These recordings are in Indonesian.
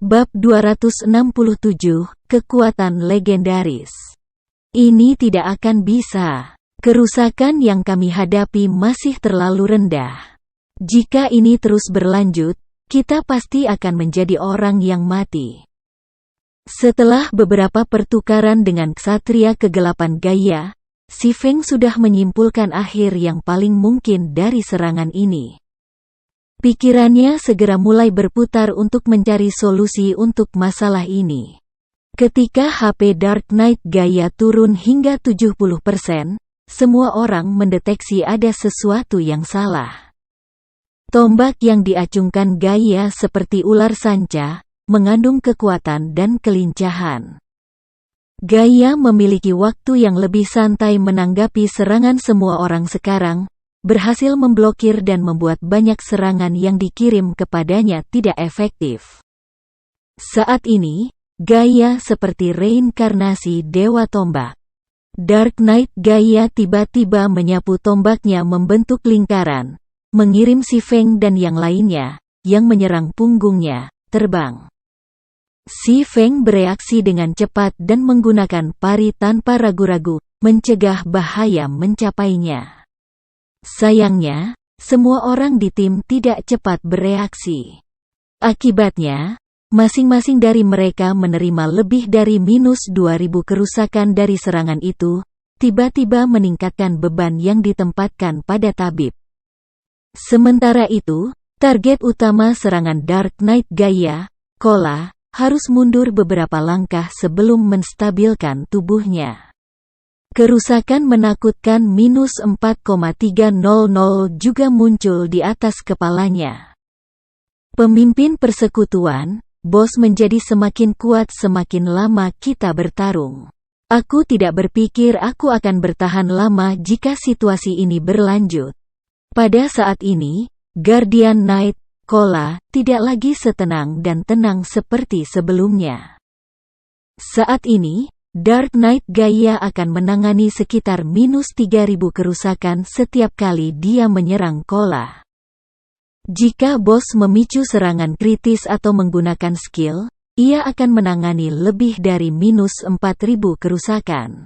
Bab 267, Kekuatan Legendaris. Ini tidak akan bisa. Kerusakan yang kami hadapi masih terlalu rendah. Jika ini terus berlanjut, kita pasti akan menjadi orang yang mati. Setelah beberapa pertukaran dengan Ksatria Kegelapan Gaia, Si Feng sudah menyimpulkan akhir yang paling mungkin dari serangan ini. Pikirannya segera mulai berputar untuk mencari solusi untuk masalah ini. Ketika HP Dark Knight Gaia turun hingga 70%, semua orang mendeteksi ada sesuatu yang salah. Tombak yang diacungkan Gaia seperti ular sanca, mengandung kekuatan dan kelincahan. Gaia memiliki waktu yang lebih santai menanggapi serangan semua orang sekarang, berhasil memblokir dan membuat banyak serangan yang dikirim kepadanya tidak efektif. Saat ini, Gaia seperti reinkarnasi Dewa Tombak. Dark Knight Gaia tiba-tiba menyapu tombaknya membentuk lingkaran, mengirim Si Feng dan yang lainnya, yang menyerang punggungnya, terbang. Si Feng bereaksi dengan cepat dan menggunakan pari tanpa ragu-ragu, mencegah bahaya mencapainya. Sayangnya, semua orang di tim tidak cepat bereaksi. Akibatnya, masing-masing dari mereka menerima lebih dari minus 2000 kerusakan dari serangan itu, tiba-tiba meningkatkan beban yang ditempatkan pada tabib. Sementara itu, target utama serangan Dark Knight Gaia, Kola, harus mundur beberapa langkah sebelum menstabilkan tubuhnya. Kerusakan menakutkan minus 4,300 juga muncul di atas kepalanya. Pemimpin persekutuan, bos menjadi semakin kuat semakin lama kita bertarung. Aku tidak berpikir aku akan bertahan lama jika situasi ini berlanjut. Pada saat ini, Guardian Knight, Kola, tidak lagi setenang dan tenang seperti sebelumnya. Saat ini, Dark Knight Gaia akan menangani sekitar minus 3000 kerusakan setiap kali dia menyerang Kola. Jika bos memicu serangan kritis atau menggunakan skill, ia akan menangani lebih dari minus 4000 kerusakan.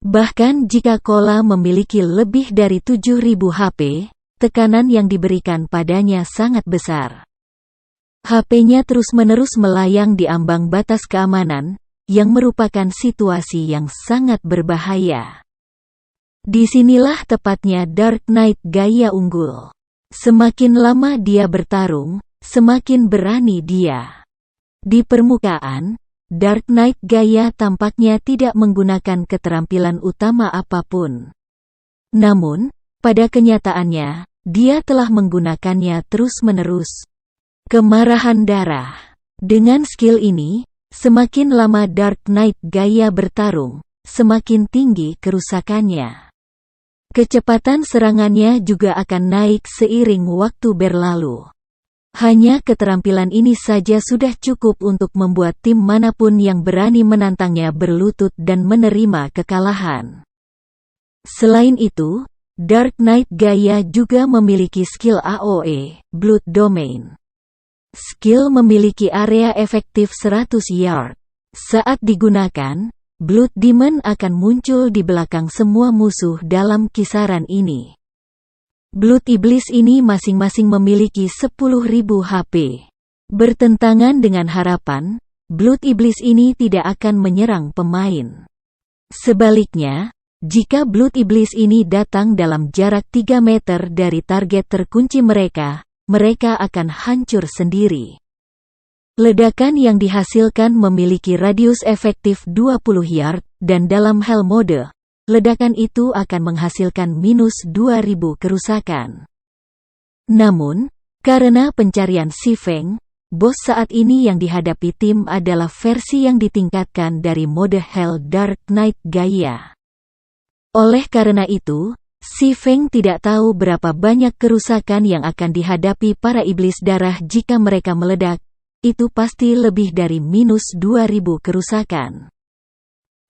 Bahkan jika Kola memiliki lebih dari 7000 HP, tekanan yang diberikan padanya sangat besar. HP-nya terus-menerus melayang di ambang batas keamanan, yang merupakan situasi yang sangat berbahaya. Disinilah tepatnya Dark Knight Gaia unggul. Semakin lama dia bertarung, semakin berani dia. Di permukaan, Dark Knight Gaia tampaknya tidak menggunakan keterampilan utama apapun. Namun, pada kenyataannya, dia telah menggunakannya terus-menerus. Kemarahan darah. Dengan skill ini, semakin lama Dark Knight Gaia bertarung, semakin tinggi kerusakannya. Kecepatan serangannya juga akan naik seiring waktu berlalu. Hanya keterampilan ini saja sudah cukup untuk membuat tim manapun yang berani menantangnya berlutut dan menerima kekalahan. Selain itu, Dark Knight Gaia juga memiliki skill AOE, Blood Domain. Skill memiliki area efektif 100 yard. Saat digunakan, Blood Demon akan muncul di belakang semua musuh dalam kisaran ini. Blood Iblis ini masing-masing memiliki 10.000 HP. Bertentangan dengan harapan, Blood Iblis ini tidak akan menyerang pemain. Sebaliknya, jika Blood Iblis ini datang dalam jarak 3 meter dari target terkunci mereka akan hancur sendiri. Ledakan yang dihasilkan memiliki radius efektif 20 yard, dan dalam hell mode, ledakan itu akan menghasilkan minus 2000 kerusakan. Namun, karena pencarian Si Feng, bos saat ini yang dihadapi tim adalah versi yang ditingkatkan dari mode Hell Dark Knight Gaia. Oleh karena itu, Si Feng tidak tahu berapa banyak kerusakan yang akan dihadapi para iblis darah jika mereka meledak, itu pasti lebih dari minus 2000 kerusakan.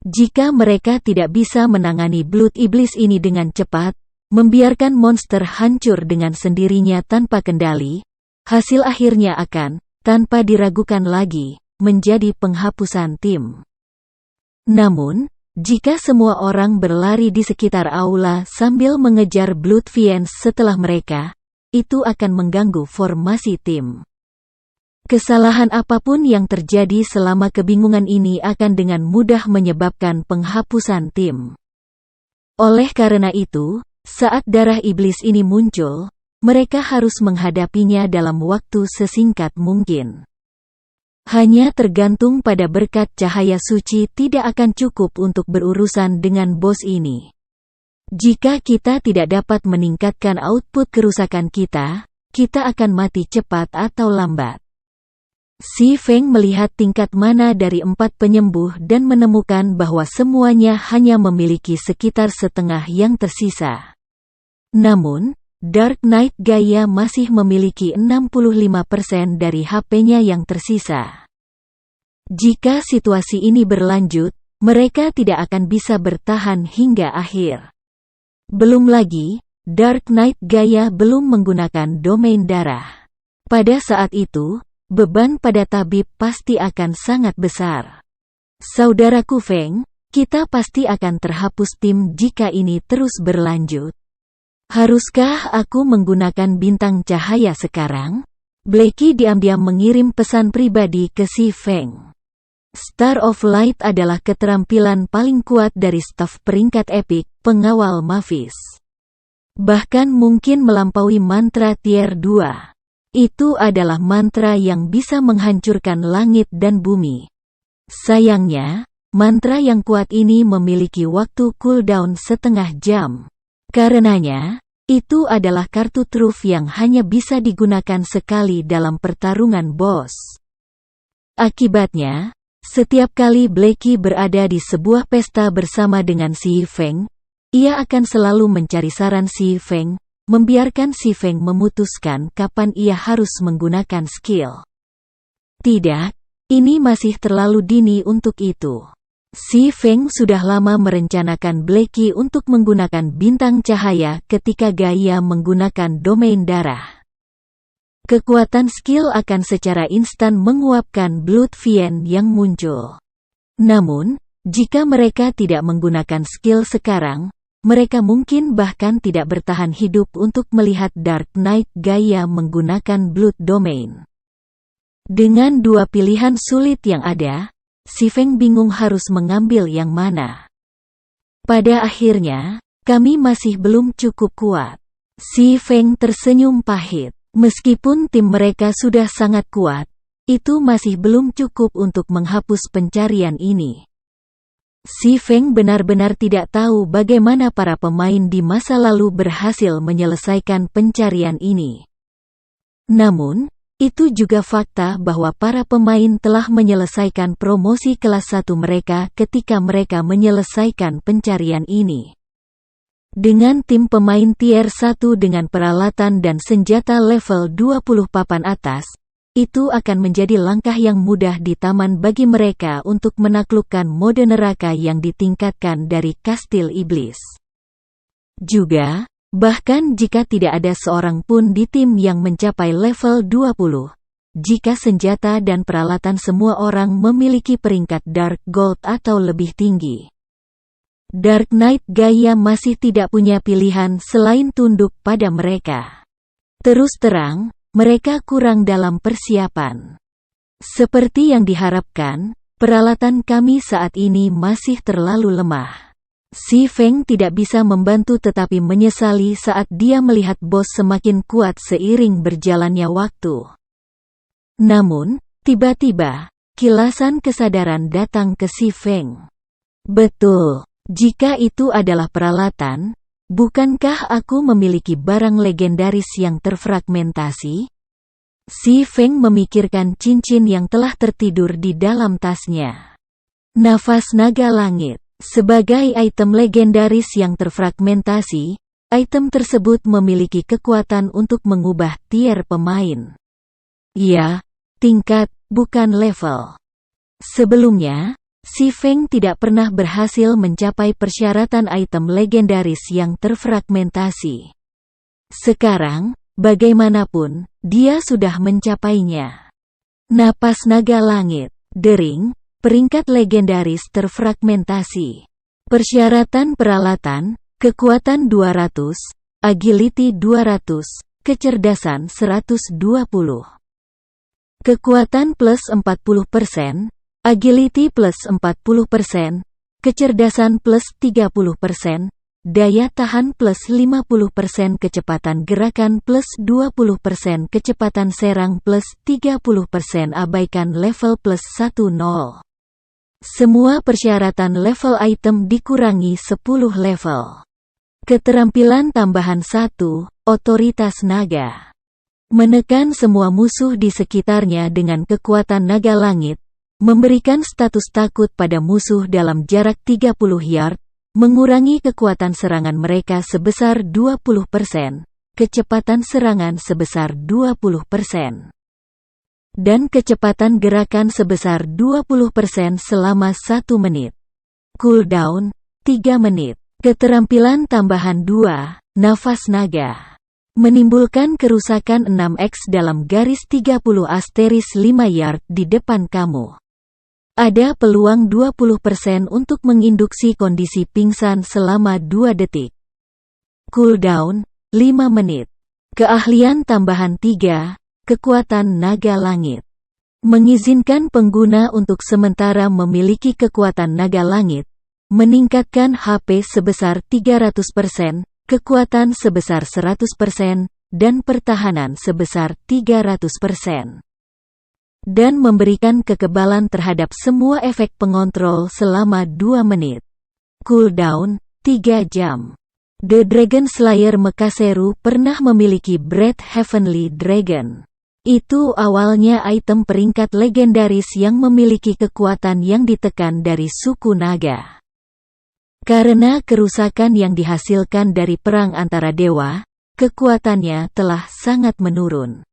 Jika mereka tidak bisa menangani Blood Iblis ini dengan cepat, membiarkan monster hancur dengan sendirinya tanpa kendali, hasil akhirnya akan, tanpa diragukan lagi, menjadi penghapusan tim. Namun, jika semua orang berlari di sekitar aula sambil mengejar Blood Fiends setelah mereka, itu akan mengganggu formasi tim. Kesalahan apapun yang terjadi selama kebingungan ini akan dengan mudah menyebabkan penghapusan tim. Oleh karena itu, saat darah iblis ini muncul, mereka harus menghadapinya dalam waktu sesingkat mungkin. Hanya tergantung pada berkat cahaya suci tidak akan cukup untuk berurusan dengan bos ini. Jika kita tidak dapat meningkatkan output kerusakan kita akan mati cepat atau lambat. Si Feng melihat tingkat mana dari 4 penyembuh dan menemukan bahwa semuanya hanya memiliki sekitar setengah yang tersisa. Namun, Dark Knight Gaia masih memiliki 65% dari HP-nya yang tersisa. Jika situasi ini berlanjut, mereka tidak akan bisa bertahan hingga akhir. Belum lagi, Dark Knight Gaia belum menggunakan domain darah. Pada saat itu, beban pada tabib pasti akan sangat besar. Saudaraku Feng, kita pasti akan terhapus tim jika ini terus berlanjut. Haruskah aku menggunakan bintang cahaya sekarang? Blackie diam-diam mengirim pesan pribadi ke si Feng. Star of Light adalah keterampilan paling kuat dari staf peringkat epik, pengawal Mavis. Bahkan mungkin melampaui mantra tier 2. Itu adalah mantra yang bisa menghancurkan langit dan bumi. Sayangnya, mantra yang kuat ini memiliki waktu cooldown setengah jam. Karenanya, itu adalah kartu truf yang hanya bisa digunakan sekali dalam pertarungan bos. Akibatnya, setiap kali Blackie berada di sebuah pesta bersama dengan si Feng, ia akan selalu mencari saran si Feng, membiarkan si Feng memutuskan kapan ia harus menggunakan skill. Tidak, ini masih terlalu dini untuk itu. Si Feng sudah lama merencanakan Blackie untuk menggunakan bintang cahaya ketika Gaia menggunakan domain darah. Kekuatan skill akan secara instan menguapkan Blood Fiend yang muncul. Namun, jika mereka tidak menggunakan skill sekarang, mereka mungkin bahkan tidak bertahan hidup untuk melihat Dark Knight Gaia menggunakan Blood Domain. Dengan 2 pilihan sulit yang ada, si Feng bingung harus mengambil yang mana. Pada akhirnya, kami masih belum cukup kuat. Si Feng tersenyum pahit. Meskipun tim mereka sudah sangat kuat, itu masih belum cukup untuk menghapus pencarian ini. Si Feng benar-benar tidak tahu bagaimana para pemain di masa lalu berhasil menyelesaikan pencarian ini. Namun, itu juga fakta bahwa para pemain telah menyelesaikan promosi kelas 1 mereka ketika mereka menyelesaikan pencarian ini. Dengan tim pemain tier 1 dengan peralatan dan senjata level 20 papan atas, itu akan menjadi langkah yang mudah di taman bagi mereka untuk menaklukkan mode neraka yang ditingkatkan dari kastil iblis. Juga, bahkan jika tidak ada seorang pun di tim yang mencapai level 20, jika senjata dan peralatan semua orang memiliki peringkat Dark Gold atau lebih tinggi, Dark Knight Gaia masih tidak punya pilihan selain tunduk pada mereka. Terus terang, mereka kurang dalam persiapan. Seperti yang diharapkan, peralatan kami saat ini masih terlalu lemah. Si Feng tidak bisa membantu tetapi menyesali saat dia melihat bos semakin kuat seiring berjalannya waktu. Namun, tiba-tiba, kilasan kesadaran datang ke si Feng. Betul, jika itu adalah peralatan, bukankah aku memiliki barang legendaris yang terfragmentasi? Si Feng memikirkan cincin yang telah tertidur di dalam tasnya. Nafas naga langit. Sebagai item legendaris yang terfragmentasi, item tersebut memiliki kekuatan untuk mengubah tier pemain. Ya, tingkat, bukan level. Sebelumnya, Si Feng tidak pernah berhasil mencapai persyaratan item legendaris yang terfragmentasi. Sekarang, bagaimanapun, dia sudah mencapainya. Napas naga langit, dering, peringkat legendaris terfragmentasi. Persyaratan peralatan, kekuatan 200, agility 200, kecerdasan 120. Kekuatan plus 40%, agility plus 40%, kecerdasan plus 30%, daya tahan plus 50%, kecepatan gerakan plus 20%, kecepatan serang plus 30%, abaikan level plus 10. Semua persyaratan level item dikurangi 10 level. Keterampilan tambahan 1, otoritas naga. Menekan semua musuh di sekitarnya dengan kekuatan naga langit, memberikan status takut pada musuh dalam jarak 30 yard, mengurangi kekuatan serangan mereka sebesar 20%, kecepatan serangan sebesar 20%, dan kecepatan gerakan sebesar 20% selama 1 menit. Cooldown, 3 menit. Keterampilan tambahan 2, nafas naga. Menimbulkan kerusakan 6x dalam garis 30 * 5 yard di depan kamu. Ada peluang 20% untuk menginduksi kondisi pingsan selama 2 detik. Cooldown, 5 menit. Keahlian tambahan 3, kekuatan naga langit. Mengizinkan pengguna untuk sementara memiliki kekuatan naga langit, meningkatkan HP sebesar 300%, kekuatan sebesar 100%, dan pertahanan sebesar 300%. Dan memberikan kekebalan terhadap semua efek pengontrol selama 2 menit. Cooldown, 3 jam. The Dragon Slayer Mekaseru pernah memiliki Breath Heavenly Dragon. Itu awalnya item peringkat legendaris yang memiliki kekuatan yang ditekan dari suku naga. Karena kerusakan yang dihasilkan dari perang antara dewa, kekuatannya telah sangat menurun.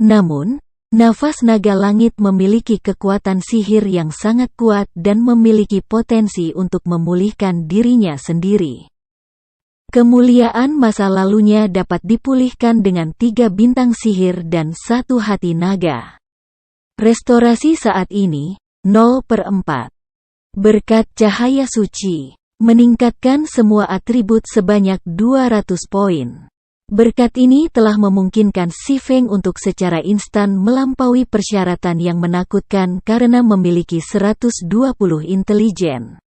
Namun, nafas naga langit memiliki kekuatan sihir yang sangat kuat dan memiliki potensi untuk memulihkan dirinya sendiri. Kemuliaan masa lalunya dapat dipulihkan dengan 3 bintang sihir dan 1 hati naga. Restorasi saat ini, 0/4. Berkat cahaya suci, meningkatkan semua atribut sebanyak 200 poin. Berkat ini telah memungkinkan Si Feng untuk secara instan melampaui persyaratan yang menakutkan karena memiliki 120 intelijen.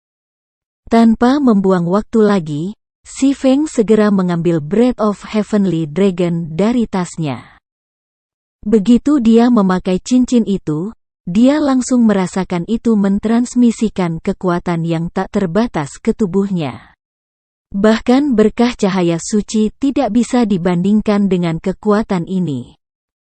Tanpa membuang waktu lagi, Si Feng segera mengambil Breath of Heavenly Dragon dari tasnya. Begitu dia memakai cincin itu, dia langsung merasakan itu mentransmisikan kekuatan yang tak terbatas ke tubuhnya. Bahkan berkah cahaya suci tidak bisa dibandingkan dengan kekuatan ini.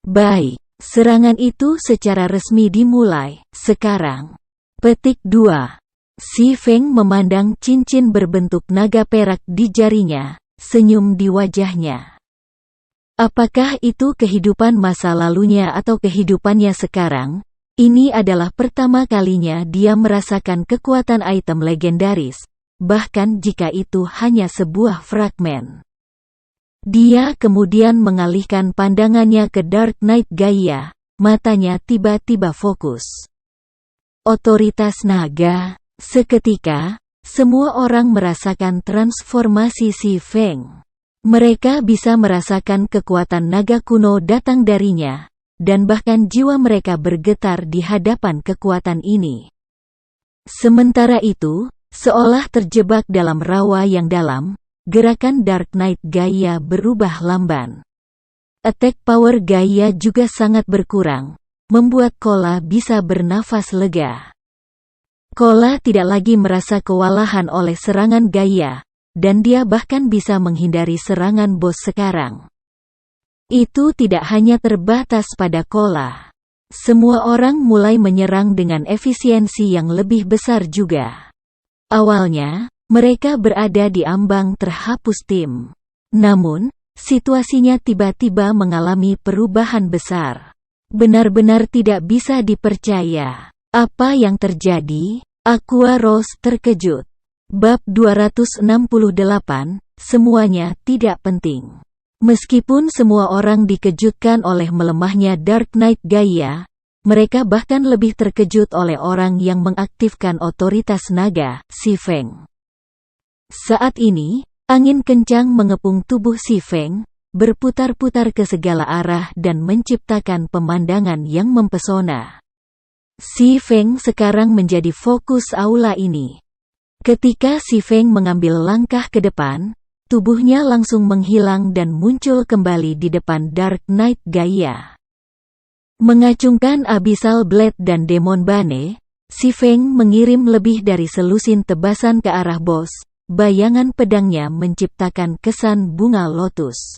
Baik, serangan itu secara resmi dimulai, sekarang. Petik 2. Si Feng memandang cincin berbentuk naga perak di jarinya, senyum di wajahnya. Apakah itu kehidupan masa lalunya atau kehidupannya sekarang? Ini adalah pertama kalinya dia merasakan kekuatan item legendaris, bahkan jika itu hanya sebuah fragmen. Dia kemudian mengalihkan pandangannya ke Dark Knight Gaia, matanya tiba-tiba fokus. Otoritas naga. Seketika, semua orang merasakan transformasi Si Feng. Mereka bisa merasakan kekuatan naga kuno datang darinya, dan bahkan jiwa mereka bergetar di hadapan kekuatan ini. Sementara itu, seolah terjebak dalam rawa yang dalam, gerakan Dark Knight Gaia berubah lamban. Attack power Gaia juga sangat berkurang, membuat Kola bisa bernafas lega. Kola tidak lagi merasa kewalahan oleh serangan Gaia, dan dia bahkan bisa menghindari serangan bos sekarang. Itu tidak hanya terbatas pada Kola. Semua orang mulai menyerang dengan efisiensi yang lebih besar juga. Awalnya, mereka berada di ambang terhapus tim. Namun, situasinya tiba-tiba mengalami perubahan besar. Benar-benar tidak bisa dipercaya. Apa yang terjadi? Aqua Rose terkejut. Bab 268, semuanya tidak penting. Meskipun semua orang dikejutkan oleh melemahnya Dark Knight Gaia, mereka bahkan lebih terkejut oleh orang yang mengaktifkan otoritas naga, Si Feng. Saat ini, angin kencang mengepung tubuh Si Feng, berputar-putar ke segala arah dan menciptakan pemandangan yang mempesona. Si Feng sekarang menjadi fokus aula ini. Ketika Si Feng mengambil langkah ke depan, tubuhnya langsung menghilang dan muncul kembali di depan Dark Knight Gaia. Mengacungkan Abyssal Blade dan Demon Bane, Si Feng mengirim lebih dari selusin tebasan ke arah bos. Bayangan pedangnya menciptakan kesan bunga lotus.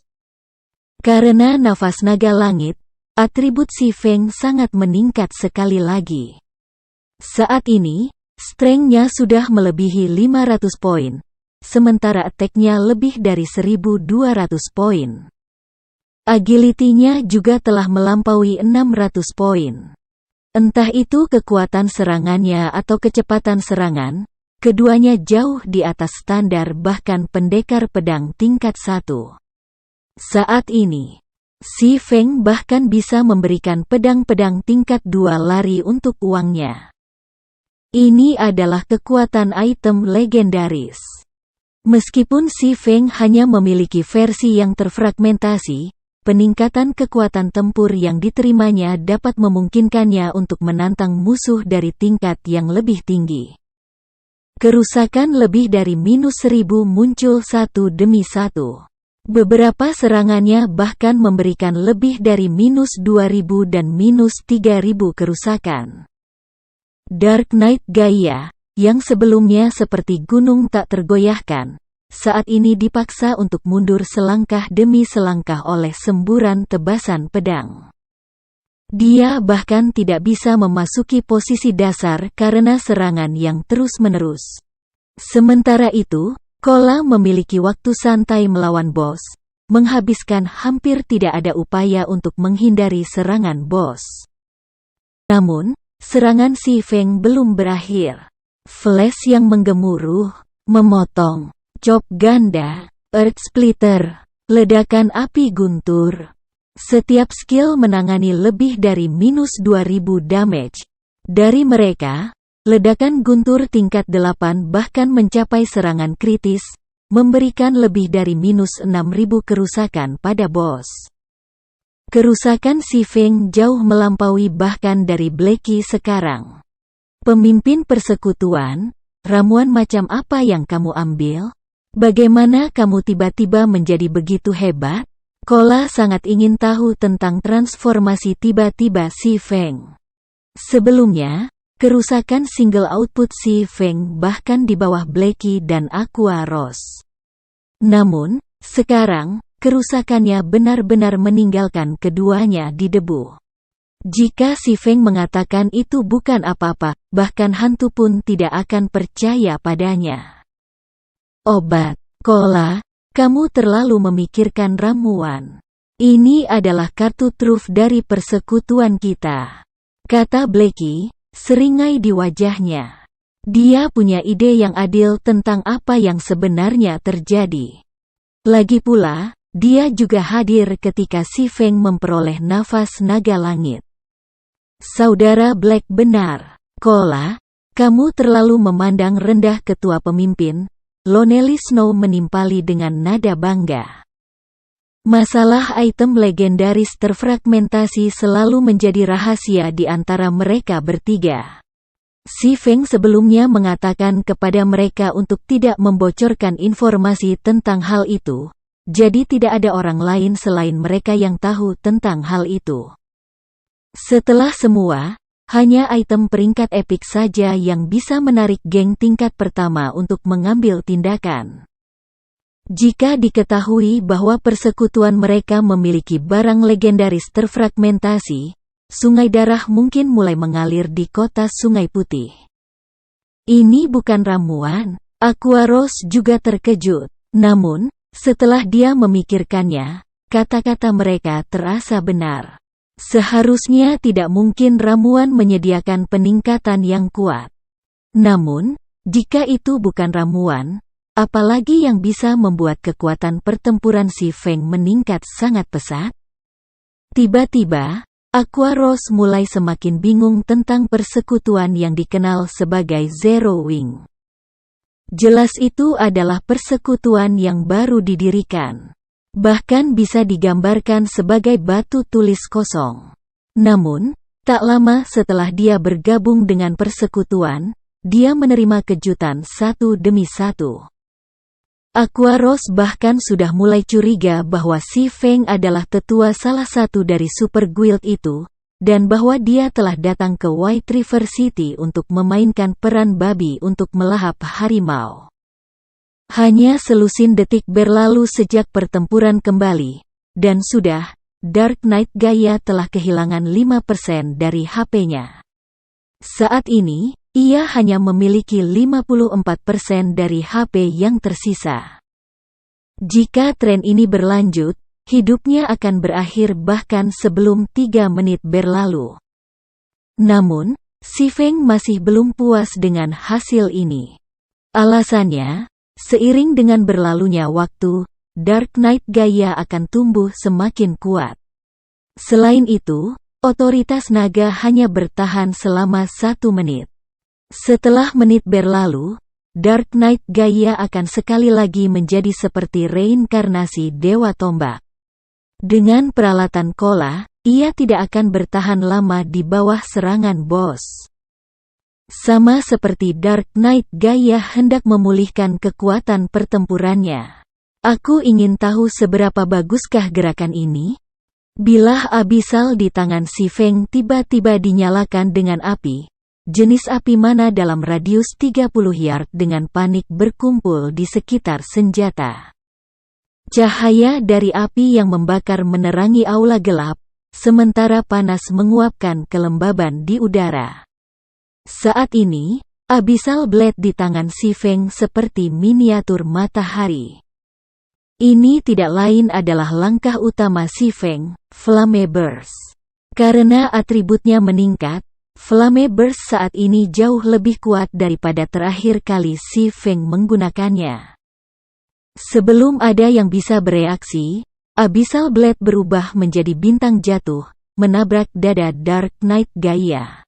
Karena nafas naga langit, atribut Si Feng sangat meningkat sekali lagi. Saat ini, strength-nya sudah melebihi 500 poin, sementara attack-nya lebih dari 1200 poin. Agility-nya juga telah melampaui 600 poin. Entah itu kekuatan serangannya atau kecepatan serangan, keduanya jauh di atas standar bahkan pendekar pedang tingkat 1. Saat ini, Si Feng bahkan bisa memberikan pedang-pedang tingkat 2 lari untuk uangnya. Ini adalah kekuatan item legendaris. Meskipun Si Feng hanya memiliki versi yang terfragmentasi, peningkatan kekuatan tempur yang diterimanya dapat memungkinkannya untuk menantang musuh dari tingkat yang lebih tinggi. Kerusakan lebih dari -1000 muncul satu demi satu. Beberapa serangannya bahkan memberikan lebih dari -2000 dan -3000 kerusakan. Dark Knight Gaia, yang sebelumnya seperti gunung tak tergoyahkan, saat ini dipaksa untuk mundur selangkah demi selangkah oleh semburan tebasan pedang. Dia bahkan tidak bisa memasuki posisi dasar karena serangan yang terus-menerus. Sementara itu, Kola memiliki waktu santai melawan bos, menghabiskan hampir tidak ada upaya untuk menghindari serangan bos. Namun, serangan Si Feng belum berakhir. Flash yang menggemuruh, memotong, chop ganda, earth splitter, ledakan api guntur. Setiap skill menangani lebih dari -2000 damage. Dari mereka, ledakan guntur tingkat 8 bahkan mencapai serangan kritis, memberikan lebih dari -6000 kerusakan pada bos. Kerusakan Si Feng jauh melampaui bahkan dari Blackie sekarang. Pemimpin persekutuan, ramuan macam apa yang kamu ambil? Bagaimana kamu tiba-tiba menjadi begitu hebat? Kola sangat ingin tahu tentang transformasi tiba-tiba Si Feng. Sebelumnya, kerusakan single output Si Feng bahkan di bawah Blackie dan Aqua Rose. Namun, sekarang, kerusakannya benar-benar meninggalkan keduanya di debu. Jika Si Feng mengatakan itu bukan apa-apa, bahkan hantu pun tidak akan percaya padanya. Obat, Kola, kamu terlalu memikirkan ramuan. Ini adalah kartu truf dari persekutuan kita, kata Blackie, seringai di wajahnya. Dia punya ide yang adil tentang apa yang sebenarnya terjadi. Lagi pula, dia juga hadir ketika Si Feng memperoleh nafas naga langit. Saudara Black benar, Kola, kamu terlalu memandang rendah ketua pemimpin, Lonely Snow menimpali dengan nada bangga. Masalah item legendaris terfragmentasi selalu menjadi rahasia di antara mereka bertiga. Si Feng sebelumnya mengatakan kepada mereka untuk tidak membocorkan informasi tentang hal itu, jadi tidak ada orang lain selain mereka yang tahu tentang hal itu. Setelah semua, hanya item peringkat epik saja yang bisa menarik geng tingkat pertama untuk mengambil tindakan. Jika diketahui bahwa persekutuan mereka memiliki barang legendaris terfragmentasi, sungai darah mungkin mulai mengalir di kota Sungai Putih. Ini bukan ramuan, Aqua Rose juga terkejut. Namun, setelah dia memikirkannya, kata-kata mereka terasa benar. Seharusnya tidak mungkin ramuan menyediakan peningkatan yang kuat. Namun, jika itu bukan ramuan, apalagi yang bisa membuat kekuatan pertempuran si Feng meningkat sangat pesat? Tiba-tiba, Aqua Rose mulai semakin bingung tentang persekutuan yang dikenal sebagai Zero Wing. Jelas itu adalah persekutuan yang baru didirikan. Bahkan bisa digambarkan sebagai batu tulis kosong. Namun, tak lama setelah dia bergabung dengan persekutuan, dia menerima kejutan satu demi satu. Aqua Rose bahkan sudah mulai curiga bahwa si Feng adalah tetua salah satu dari super guild itu, dan bahwa dia telah datang ke White River City untuk memainkan peran babi untuk melahap harimau. Hanya selusin detik berlalu sejak pertempuran kembali, dan sudah, Dark Knight Gaia telah kehilangan 5% dari HP-nya. Saat ini, ia hanya memiliki 54% dari HP yang tersisa. Jika tren ini berlanjut, hidupnya akan berakhir bahkan sebelum 3 menit berlalu. Namun, si Feng masih belum puas dengan hasil ini. Alasannya, seiring dengan berlalunya waktu, Dark Knight Gaia akan tumbuh semakin kuat. Selain itu, otoritas naga hanya bertahan selama 1 menit. Setelah menit berlalu, Dark Knight Gaia akan sekali lagi menjadi seperti reinkarnasi Dewa Tombak. Dengan peralatan Kola, ia tidak akan bertahan lama di bawah serangan bos. Sama seperti Dark Knight Gaia hendak memulihkan kekuatan pertempurannya. Aku ingin tahu seberapa baguskah gerakan ini? Bilah abisal di tangan si Feng tiba-tiba dinyalakan dengan api. Jenis api mana dalam radius 30 yard dengan panik berkumpul di sekitar senjata. Cahaya dari api yang membakar menerangi aula gelap, sementara panas menguapkan kelembaban di udara. Saat ini, Abyssal Blade di tangan si Feng seperti miniatur matahari. Ini tidak lain adalah langkah utama si Feng, Flame Burst. Karena atributnya meningkat, Flame Burst saat ini jauh lebih kuat daripada terakhir kali si Feng menggunakannya. Sebelum ada yang bisa bereaksi, Abyssal Blade berubah menjadi bintang jatuh, menabrak dada Dark Knight Gaia.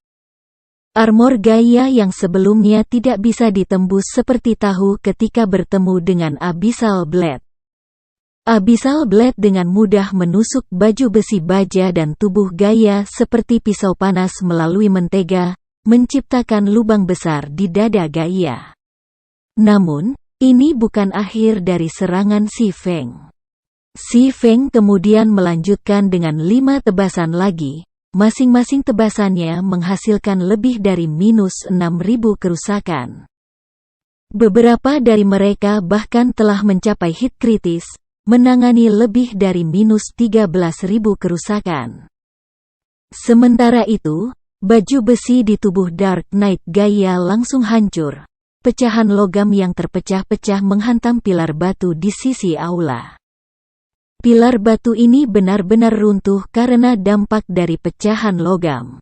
Armor Gaia yang sebelumnya tidak bisa ditembus seperti tahu ketika bertemu dengan Abyssal Blade. Abyssal Blade dengan mudah menusuk baju besi baja dan tubuh Gaia seperti pisau panas melalui mentega, menciptakan lubang besar di dada Gaia. Namun, ini bukan akhir dari serangan si Feng. Si Feng kemudian melanjutkan dengan 5 tebasan lagi, masing-masing tebasannya menghasilkan lebih dari minus 6.000 kerusakan. Beberapa dari mereka bahkan telah mencapai hit kritis, menangani lebih dari minus 13.000 kerusakan. Sementara itu, baju besi di tubuh Dark Knight Gaia langsung hancur. Pecahan logam yang terpecah-pecah menghantam pilar batu di sisi aula. Pilar batu ini benar-benar runtuh karena dampak dari pecahan logam.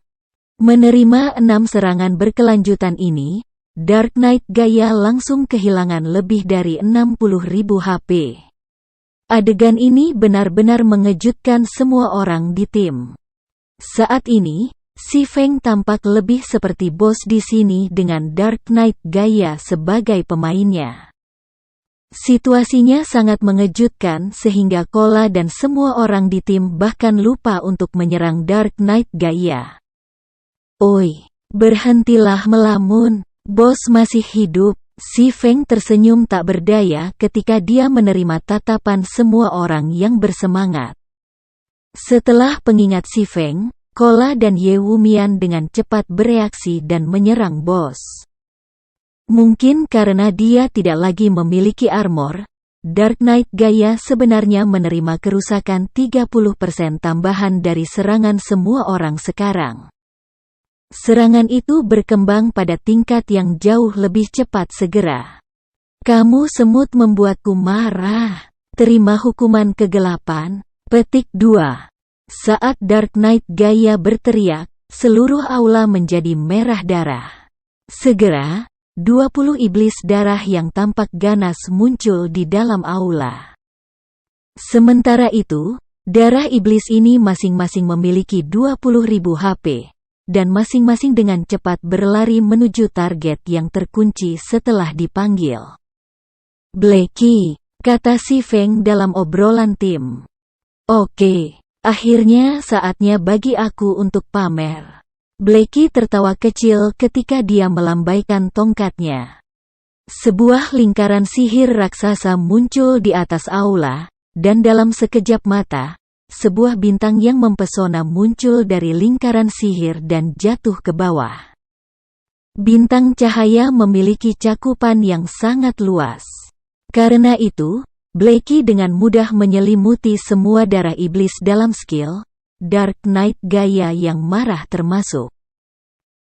Menerima 6 serangan berkelanjutan ini, Dark Knight Gaia langsung kehilangan lebih dari 60.000 HP. Adegan ini benar-benar mengejutkan semua orang di tim. Saat ini, si Feng tampak lebih seperti bos di sini dengan Dark Knight Gaia sebagai pemainnya. Situasinya sangat mengejutkan sehingga Kola dan semua orang di tim bahkan lupa untuk menyerang Dark Knight Gaia. "Oi, berhentilah melamun, bos masih hidup." Si Feng tersenyum tak berdaya ketika dia menerima tatapan semua orang yang bersemangat. Setelah pengingat si Feng, Kola dan Ye Wumian dengan cepat bereaksi dan menyerang bos. Mungkin karena dia tidak lagi memiliki armor, Dark Knight Gaia sebenarnya menerima kerusakan 30% tambahan dari serangan semua orang sekarang. Serangan itu berkembang pada tingkat yang jauh lebih cepat segera. "Kamu semut membuatku marah. Terima hukuman kegelapan." Petik 2. Saat Dark Knight Gaia berteriak, seluruh aula menjadi merah darah. Segera, 20 iblis darah yang tampak ganas muncul di dalam aula. Sementara itu, darah iblis ini masing-masing memiliki 20.000 HP, dan masing-masing dengan cepat berlari menuju target yang terkunci setelah dipanggil. "Blackie," kata Si Feng dalam obrolan tim. "Oke, akhirnya saatnya bagi aku untuk pamer." Blackie tertawa kecil ketika dia melambaikan tongkatnya. Sebuah lingkaran sihir raksasa muncul di atas aula, dan dalam sekejap mata, sebuah bintang yang mempesona muncul dari lingkaran sihir dan jatuh ke bawah. Bintang cahaya memiliki cakupan yang sangat luas. Karena itu, Blackie dengan mudah menyelimuti semua darah iblis dalam skill Dark Knight Gaia yang marah termasuk.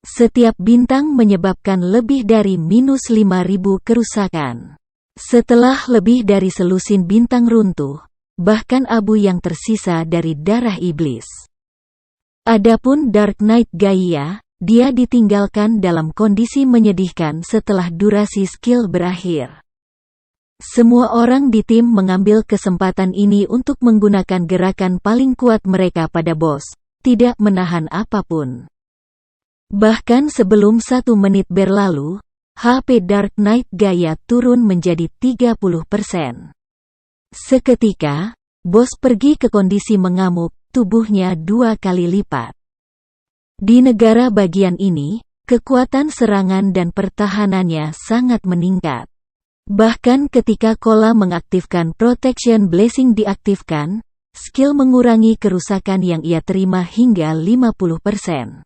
Setiap bintang menyebabkan lebih dari -5.000 kerusakan. Setelah lebih dari selusin bintang runtuh, bahkan abu yang tersisa dari darah iblis. Adapun Dark Knight Gaia, dia ditinggalkan dalam kondisi menyedihkan setelah durasi skill berakhir. Semua orang di tim mengambil kesempatan ini untuk menggunakan gerakan paling kuat mereka pada bos, tidak menahan apapun. Bahkan sebelum 1 menit berlalu, HP Dark Knight Gaia turun menjadi 30%. Seketika, bos pergi ke kondisi mengamuk, tubuhnya 2 kali lipat. Di negara bagian ini, kekuatan serangan dan pertahanannya sangat meningkat. Bahkan ketika Kola mengaktifkan Protection Blessing diaktifkan, skill mengurangi kerusakan yang ia terima hingga 50%.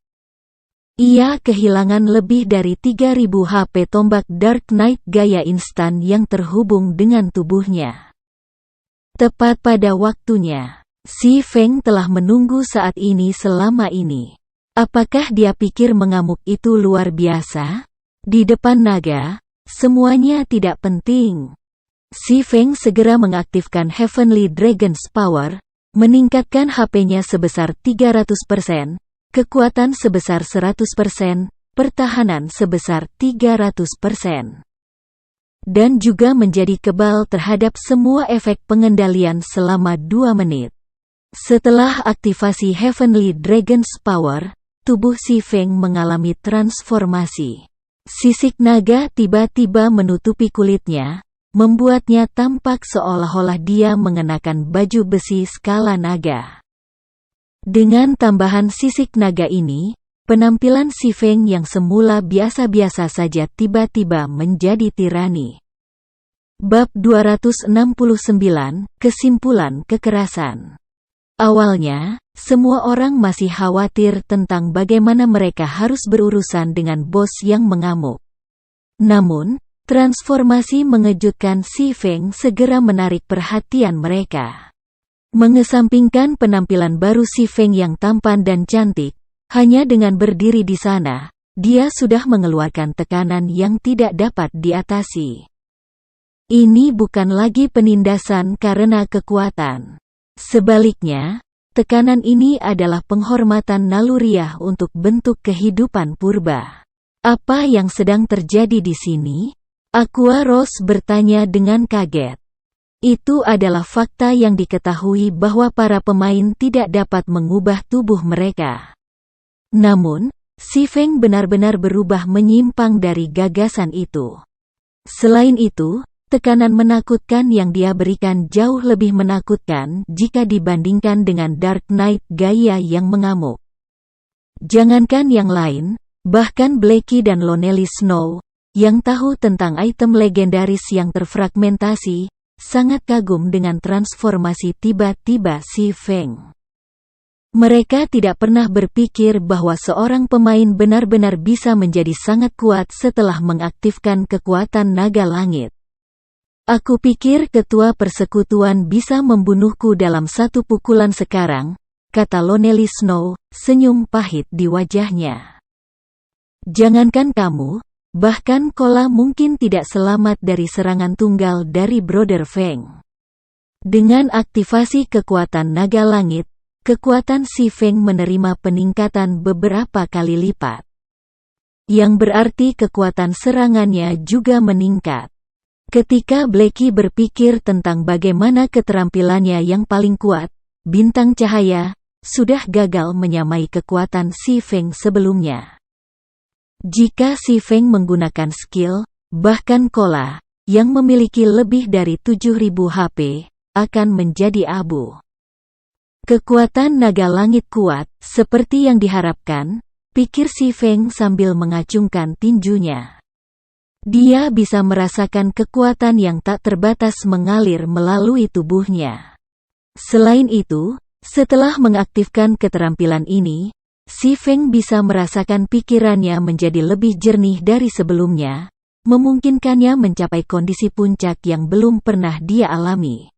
Ia kehilangan lebih dari 3.000 HP tombak Dark Knight Gaia instan yang terhubung dengan tubuhnya. Tepat pada waktunya, Si Feng telah menunggu saat ini selama ini. Apakah dia pikir mengamuk itu luar biasa? Di depan naga, semuanya tidak penting. Si Feng segera mengaktifkan Heavenly Dragon's Power, meningkatkan HP-nya sebesar 300%, kekuatan sebesar 100%, pertahanan sebesar 300%. Dan juga menjadi kebal terhadap semua efek pengendalian selama 2 menit. Setelah aktivasi Heavenly Dragon's Power, tubuh Si Feng mengalami transformasi. Sisik naga tiba-tiba menutupi kulitnya, membuatnya tampak seolah-olah dia mengenakan baju besi skala naga. Dengan tambahan sisik naga ini, penampilan Si Feng yang semula biasa-biasa saja tiba-tiba menjadi tirani. Bab 269, Kesimpulan Kekerasan. Awalnya, semua orang masih khawatir tentang bagaimana mereka harus berurusan dengan bos yang mengamuk. Namun, transformasi mengejutkan Si Feng segera menarik perhatian mereka. Mengesampingkan penampilan baru Si Feng yang tampan dan cantik, hanya dengan berdiri di sana, dia sudah mengeluarkan tekanan yang tidak dapat diatasi. Ini bukan lagi penindasan karena kekuatan. Sebaliknya, tekanan ini adalah penghormatan naluriah untuk bentuk kehidupan purba. Apa yang sedang terjadi di sini? Aqua Rose bertanya dengan kaget. Itu adalah fakta yang diketahui bahwa para pemain tidak dapat mengubah tubuh mereka. Namun, Si Feng benar-benar berubah menyimpang dari gagasan itu. Selain itu, tekanan menakutkan yang dia berikan jauh lebih menakutkan jika dibandingkan dengan Dark Knight Gaia yang mengamuk. Jangankan yang lain, bahkan Blackie dan Lonely Snow, yang tahu tentang item legendaris yang terfragmentasi, sangat kagum dengan transformasi tiba-tiba Si Feng. Mereka tidak pernah berpikir bahwa seorang pemain benar-benar bisa menjadi sangat kuat setelah mengaktifkan kekuatan naga langit. Aku pikir ketua persekutuan bisa membunuhku dalam 1 pukulan sekarang, kata Lonely Snow, senyum pahit di wajahnya. Jangankan kamu, bahkan Kola mungkin tidak selamat dari serangan tunggal dari Brother Feng. Dengan aktivasi kekuatan naga langit, kekuatan Si Feng menerima peningkatan beberapa kali lipat. Yang berarti kekuatan serangannya juga meningkat. Ketika Blackie berpikir tentang bagaimana keterampilannya yang paling kuat, bintang cahaya sudah gagal menyamai kekuatan Si Feng sebelumnya. Jika Si Feng menggunakan skill, bahkan Kola, yang memiliki lebih dari 7.000 HP, akan menjadi abu. Kekuatan naga langit kuat, seperti yang diharapkan, pikir Si Feng sambil mengacungkan tinjunya. Dia bisa merasakan kekuatan yang tak terbatas mengalir melalui tubuhnya. Selain itu, setelah mengaktifkan keterampilan ini, Si Feng bisa merasakan pikirannya menjadi lebih jernih dari sebelumnya, memungkinkannya mencapai kondisi puncak yang belum pernah dia alami.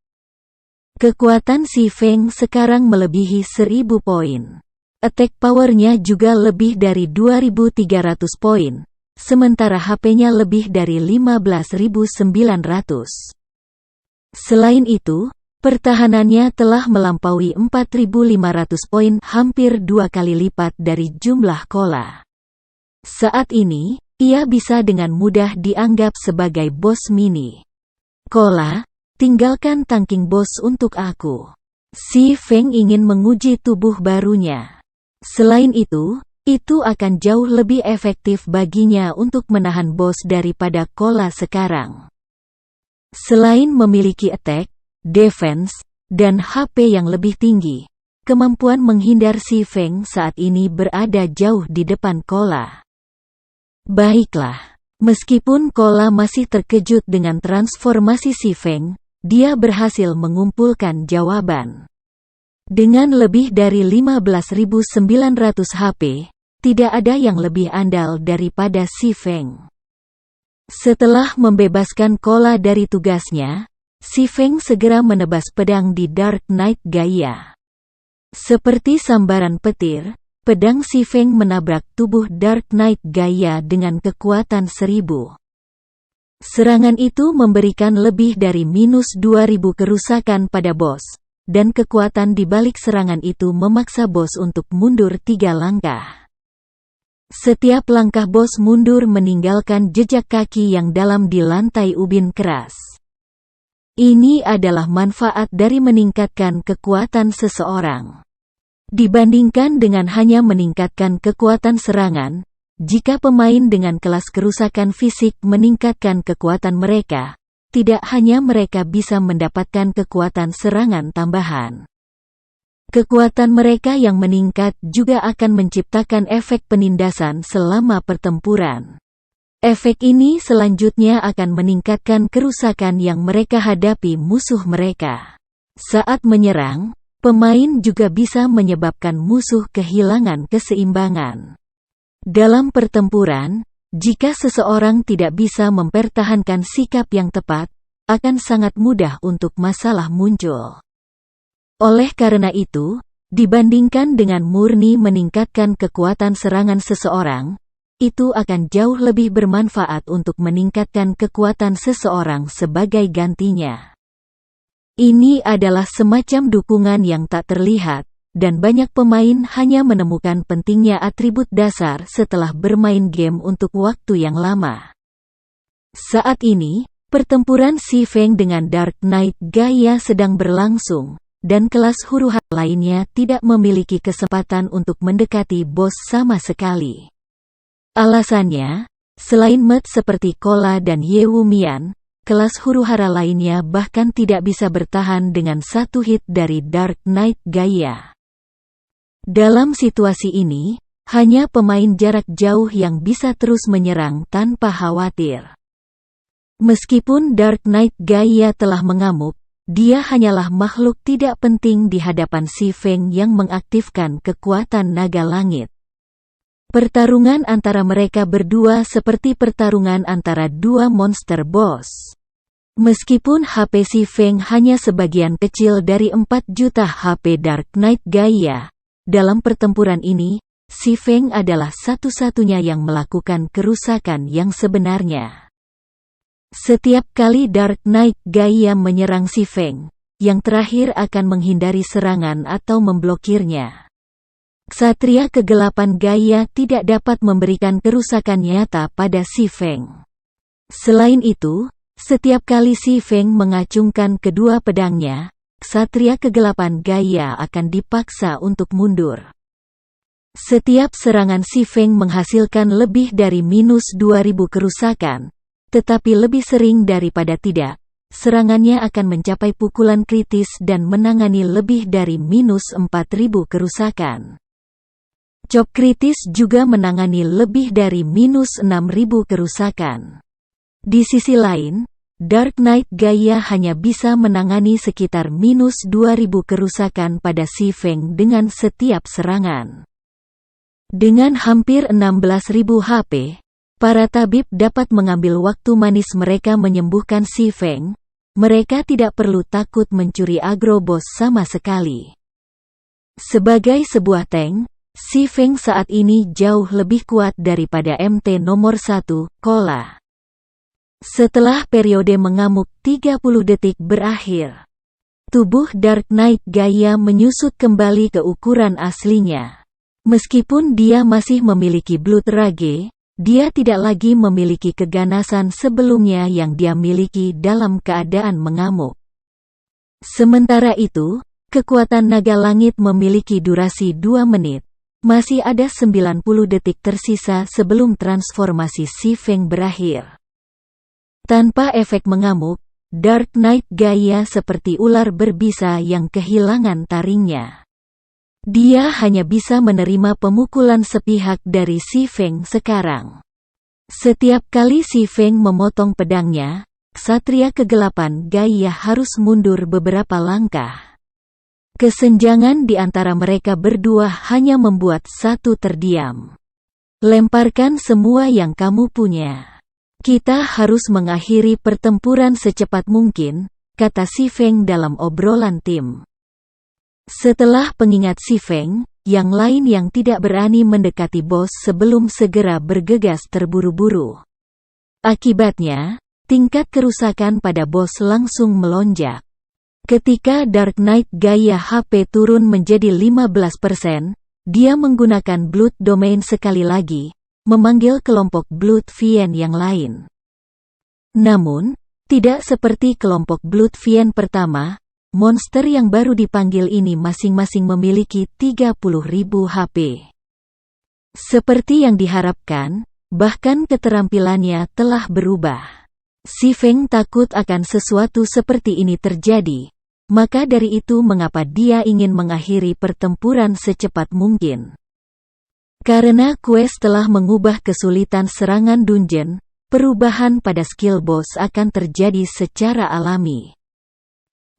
Kekuatan Si Feng sekarang melebihi 1000 poin. Attack power-nya juga lebih dari 2300 poin, sementara HP-nya lebih dari 15.900. Selain itu, pertahanannya telah melampaui 4.500 poin, hampir 2 kali lipat dari jumlah Kola. Saat ini, ia bisa dengan mudah dianggap sebagai bos mini. Kola, tinggalkan tangking bos untuk aku. Si Feng ingin menguji tubuh barunya. Selain itu akan jauh lebih efektif baginya untuk menahan bos daripada Kola sekarang. Selain memiliki attack, defense, dan HP yang lebih tinggi, kemampuan menghindar Si Feng saat ini berada jauh di depan Kola. Baiklah, meskipun Kola masih terkejut dengan transformasi Si Feng, dia berhasil mengumpulkan jawaban. Dengan lebih dari 15.900 HP, tidak ada yang lebih andal daripada Si Feng. Setelah membebaskan Kola dari tugasnya, Si Feng segera menebas pedang di Dark Knight Gaia. Seperti sambaran petir, pedang Si Feng menabrak tubuh Dark Knight Gaia dengan kekuatan 1000. Serangan itu memberikan lebih dari minus 2000 kerusakan pada bos, dan kekuatan di balik serangan itu memaksa bos untuk mundur 3 langkah. Setiap langkah bos mundur meninggalkan jejak kaki yang dalam di lantai ubin keras. Ini adalah manfaat dari meningkatkan kekuatan seseorang. Dibandingkan dengan hanya meningkatkan kekuatan serangan, jika pemain dengan kelas kerusakan fisik meningkatkan kekuatan mereka, tidak hanya mereka bisa mendapatkan kekuatan serangan tambahan. Kekuatan mereka yang meningkat juga akan menciptakan efek penindasan selama pertempuran. Efek ini selanjutnya akan meningkatkan kerusakan yang mereka hadapi musuh mereka. Saat menyerang, pemain juga bisa menyebabkan musuh kehilangan keseimbangan. Dalam pertempuran, jika seseorang tidak bisa mempertahankan sikap yang tepat, akan sangat mudah untuk masalah muncul. Oleh karena itu, dibandingkan dengan murni meningkatkan kekuatan serangan seseorang, itu akan jauh lebih bermanfaat untuk meningkatkan kekuatan seseorang sebagai gantinya. Ini adalah semacam dukungan yang tak terlihat, dan banyak pemain hanya menemukan pentingnya atribut dasar setelah bermain game untuk waktu yang lama. Saat ini, pertempuran Si Feng dengan Dark Knight Gaia sedang berlangsung, dan kelas huru-hara lainnya tidak memiliki kesempatan untuk mendekati bos sama sekali. Alasannya, selain Met seperti Kola dan Yewu Mian, kelas huru-hara lainnya bahkan tidak bisa bertahan dengan satu hit dari Dark Knight Gaia. Dalam situasi ini, hanya pemain jarak jauh yang bisa terus menyerang tanpa khawatir. Meskipun Dark Knight Gaia telah mengamuk, dia hanyalah makhluk tidak penting di hadapan Si Feng yang mengaktifkan kekuatan naga langit. Pertarungan antara mereka berdua seperti pertarungan antara dua monster boss. Meskipun HP Si Feng hanya sebagian kecil dari 4 juta HP Dark Knight Gaia, dalam pertempuran ini, Si Feng adalah satu-satunya yang melakukan kerusakan yang sebenarnya. Setiap kali Dark Knight Gaia menyerang Si Feng, yang terakhir akan menghindari serangan atau memblokirnya. Ksatria kegelapan Gaia tidak dapat memberikan kerusakan nyata pada Si Feng. Selain itu, setiap kali Si Feng mengacungkan kedua pedangnya, Ksatria kegelapan Gaia akan dipaksa untuk mundur. Setiap serangan Si Feng menghasilkan lebih dari -2000 kerusakan, tetapi lebih sering daripada tidak, serangannya akan mencapai pukulan kritis dan menangani lebih dari -4000 kerusakan. Chop kritis juga menangani lebih dari -6000 kerusakan. Di sisi lain, Dark Knight Gaia hanya bisa menangani sekitar -2000 kerusakan pada Si Feng dengan setiap serangan. Dengan hampir 16.000 HP, para tabib dapat mengambil waktu manis mereka menyembuhkan Si Feng. Mereka tidak perlu takut mencuri agro bos sama sekali. Sebagai sebuah tank, Si Feng saat ini jauh lebih kuat daripada MT nomor 1, Kola. Setelah periode mengamuk 30 detik berakhir, tubuh Dark Knight Gaia menyusut kembali ke ukuran aslinya. Meskipun dia masih memiliki Blood Rage, dia tidak lagi memiliki keganasan sebelumnya yang dia miliki dalam keadaan mengamuk. Sementara itu, kekuatan naga langit memiliki durasi 2 menit. Masih ada 90 detik tersisa sebelum transformasi Si Feng berakhir. Tanpa efek mengamuk, Dark Knight Gaia seperti ular berbisa yang kehilangan taringnya. Dia hanya bisa menerima pemukulan sepihak dari Si Feng sekarang. Setiap kali Si Feng memotong pedangnya, Ksatria kegelapan Gaia harus mundur beberapa langkah. Kesenjangan di antara mereka berdua hanya membuat satu terdiam. Lemparkan semua yang kamu punya. Kita harus mengakhiri pertempuran secepat mungkin, kata Si Feng dalam obrolan tim. Setelah pengingat Si Feng, yang lain yang tidak berani mendekati bos sebelum segera bergegas terburu-buru. Akibatnya, tingkat kerusakan pada bos langsung melonjak. Ketika Dark Knight Gaia HP turun menjadi 15%, dia menggunakan Blood Domain sekali lagi, memanggil kelompok Blood Fiend yang lain. Namun, tidak seperti kelompok Blood Fiend pertama, monster yang baru dipanggil ini masing-masing memiliki 30.000 HP. Seperti yang diharapkan, bahkan keterampilannya telah berubah. Si Feng takut akan sesuatu seperti ini terjadi. Maka dari itu mengapa dia ingin mengakhiri pertempuran secepat mungkin. Karena quest telah mengubah kesulitan serangan dungeon, perubahan pada skill boss akan terjadi secara alami.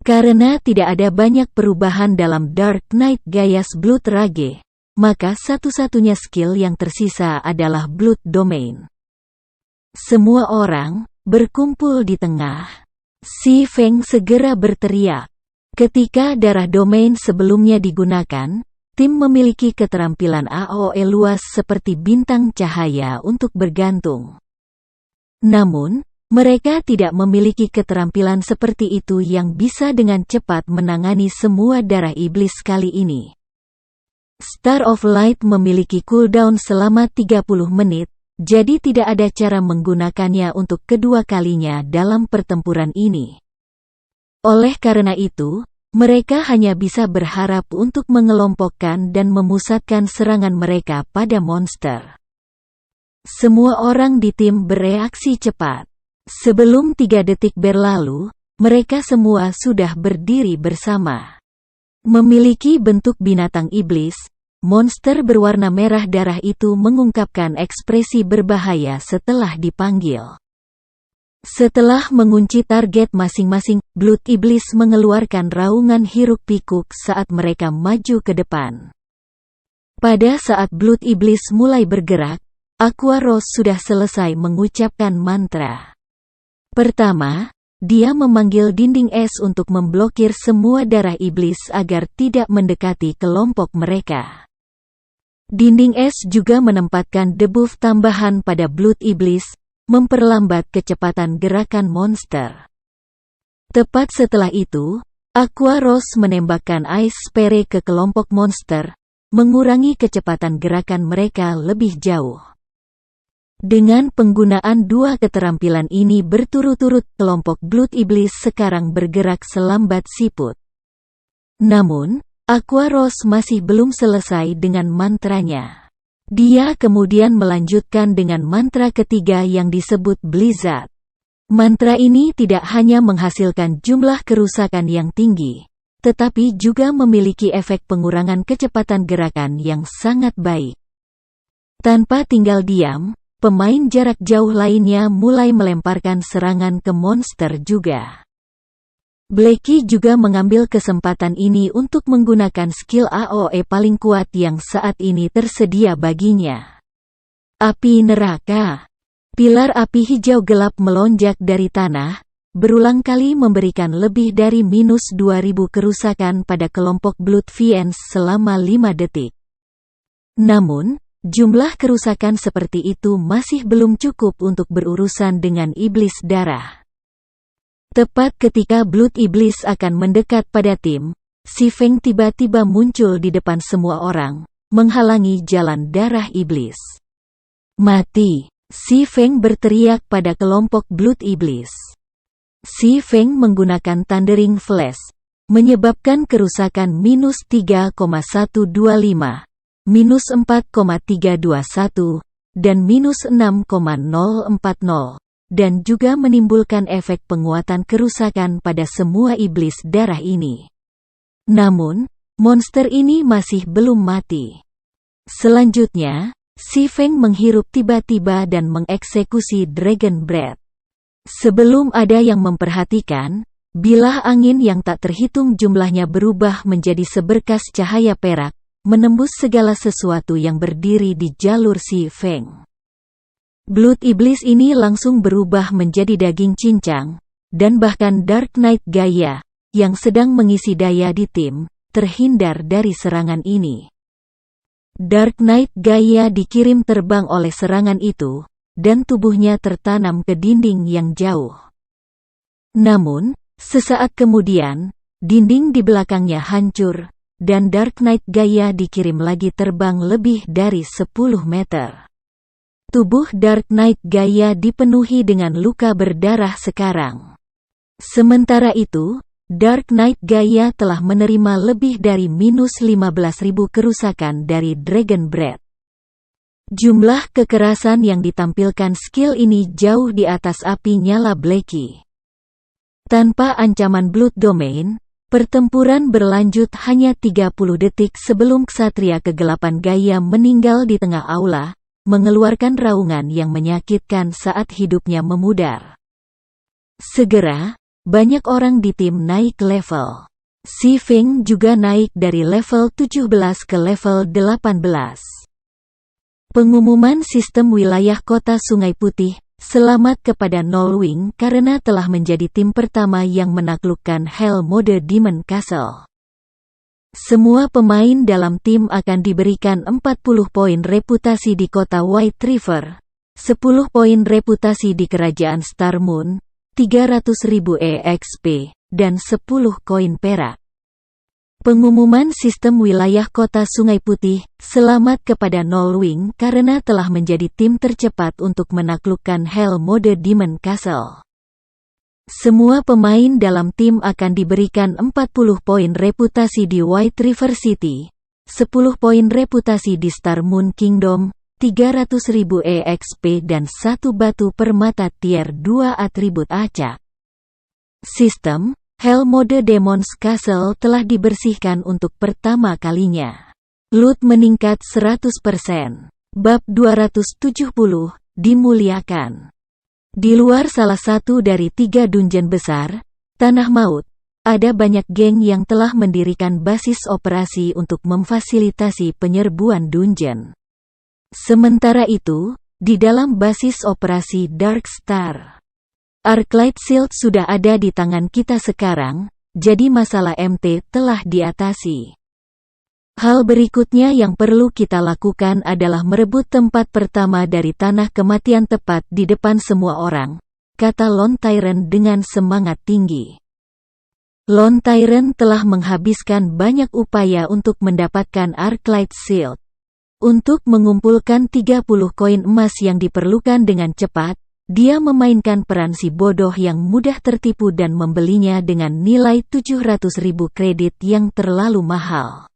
Karena tidak ada banyak perubahan dalam Dark Knight Gaia's Blood Rage, maka satu-satunya skill yang tersisa adalah Blood Domain. Semua orang berkumpul di tengah. Si Feng segera berteriak. Ketika darah domain sebelumnya digunakan, tim memiliki keterampilan AOE luas seperti bintang cahaya untuk bergantung. Namun, mereka tidak memiliki keterampilan seperti itu yang bisa dengan cepat menangani semua darah iblis kali ini. Star of Light memiliki cooldown selama 30 menit, jadi tidak ada cara menggunakannya untuk kedua kalinya dalam pertempuran ini. Oleh karena itu, mereka hanya bisa berharap untuk mengelompokkan dan memusatkan serangan mereka pada monster. Semua orang di tim bereaksi cepat. Sebelum 3 detik berlalu, mereka semua sudah berdiri bersama. Memiliki bentuk binatang iblis, monster berwarna merah darah itu mengungkapkan ekspresi berbahaya setelah dipanggil. Setelah mengunci target masing-masing, Blood Iblis mengeluarkan raungan hiruk-pikuk saat mereka maju ke depan. Pada saat Blood Iblis mulai bergerak, Aqua Rose sudah selesai mengucapkan mantra. Pertama, dia memanggil dinding es untuk memblokir semua darah iblis agar tidak mendekati kelompok mereka. Dinding es juga menempatkan debuff tambahan pada Blood Iblis, memperlambat kecepatan gerakan monster. Tepat setelah itu, Aqua Rose menembakkan Ice Spray ke kelompok monster, mengurangi kecepatan gerakan mereka lebih jauh. Dengan penggunaan dua keterampilan ini berturut-turut, kelompok Blood Iblis sekarang bergerak selambat siput. Namun, Aqua Rose masih belum selesai dengan mantranya. Dia kemudian melanjutkan dengan mantra ketiga yang disebut Blizzard. Mantra ini tidak hanya menghasilkan jumlah kerusakan yang tinggi, tetapi juga memiliki efek pengurangan kecepatan gerakan yang sangat baik. Tanpa tinggal diam, pemain jarak jauh lainnya mulai melemparkan serangan ke monster juga. Blackie juga mengambil kesempatan ini untuk menggunakan skill AoE paling kuat yang saat ini tersedia baginya. Api Neraka. Pilar api hijau gelap melonjak dari tanah, berulang kali memberikan lebih dari minus 2000 kerusakan pada kelompok Blood Fiends selama 5 detik. Namun, jumlah kerusakan seperti itu masih belum cukup untuk berurusan dengan iblis darah. Tepat ketika Blood Iblis akan mendekat pada tim, Si Feng tiba-tiba muncul di depan semua orang, menghalangi jalan darah iblis. Mati! Si Feng berteriak pada kelompok Blood Iblis. Si Feng menggunakan Thundering Flash, menyebabkan kerusakan minus 3,125, minus 4,321, dan minus 6,040, dan juga menimbulkan efek penguatan kerusakan pada semua iblis darah ini. Namun, monster ini masih belum mati. Selanjutnya, Si Feng menghirup tiba-tiba dan mengeksekusi Dragon Breath. Sebelum ada yang memperhatikan, bilah angin yang tak terhitung jumlahnya berubah menjadi seberkas cahaya perak, menembus segala sesuatu yang berdiri di jalur Si Feng. Blood Iblis ini langsung berubah menjadi daging cincang, dan bahkan Dark Knight Gaia, yang sedang mengisi daya di tim, terhindar dari serangan ini. Dark Knight Gaia dikirim terbang oleh serangan itu, dan tubuhnya tertanam ke dinding yang jauh. Namun, sesaat kemudian, dinding di belakangnya hancur, dan Dark Knight Gaia dikirim lagi terbang lebih dari 10 meter. Tubuh Dark Knight Gaia dipenuhi dengan luka berdarah sekarang. Sementara itu, Dark Knight Gaia telah menerima lebih dari minus 15.000 kerusakan dari Dragon Breath. Jumlah kekerasan yang ditampilkan skill ini jauh di atas api nyala Blackie. Tanpa ancaman Blood Domain, pertempuran berlanjut hanya 30 detik sebelum Ksatria Kegelapan Gaia meninggal di tengah aula, mengeluarkan raungan yang menyakitkan saat hidupnya memudar. Segera, banyak orang di tim naik level. Si Feng juga naik dari level 17 ke level 18. Pengumuman sistem wilayah kota Sungai Putih, selamat kepada Nolwing karena telah menjadi tim pertama yang menaklukkan Hell Mode Demon Castle. Semua pemain dalam tim akan diberikan 40 poin reputasi di kota White River, 10 poin reputasi di kerajaan Star Moon, 300.000 EXP, dan 10 koin perak. Pengumuman sistem wilayah kota Sungai Putih, selamat kepada Nolwing karena telah menjadi tim tercepat untuk menaklukkan Hell Mode Demon Castle. Semua pemain dalam tim akan diberikan 40 poin reputasi di White River City, 10 poin reputasi di Star Moon Kingdom, 300.000 EXP dan 1 batu permata tier 2 atribut acak. Sistem Hell Mode Demon's Castle telah dibersihkan untuk pertama kalinya. Loot meningkat 100%. Bab 270, dimuliakan. Di luar salah satu dari 3 dungeon besar, Tanah Maut, ada banyak geng yang telah mendirikan basis operasi untuk memfasilitasi penyerbuan dungeon. Sementara itu, di dalam basis operasi Dark Star, Arclight Shield sudah ada di tangan kita sekarang, jadi masalah MT telah diatasi. Hal berikutnya yang perlu kita lakukan adalah merebut tempat pertama dari tanah kematian tepat di depan semua orang, kata Lone Tyrant dengan semangat tinggi. Lone Tyrant telah menghabiskan banyak upaya untuk mendapatkan Arclight Shield. Untuk mengumpulkan 30 koin emas yang diperlukan dengan cepat, dia memainkan peran si bodoh yang mudah tertipu dan membelinya dengan nilai 700.000 kredit yang terlalu mahal.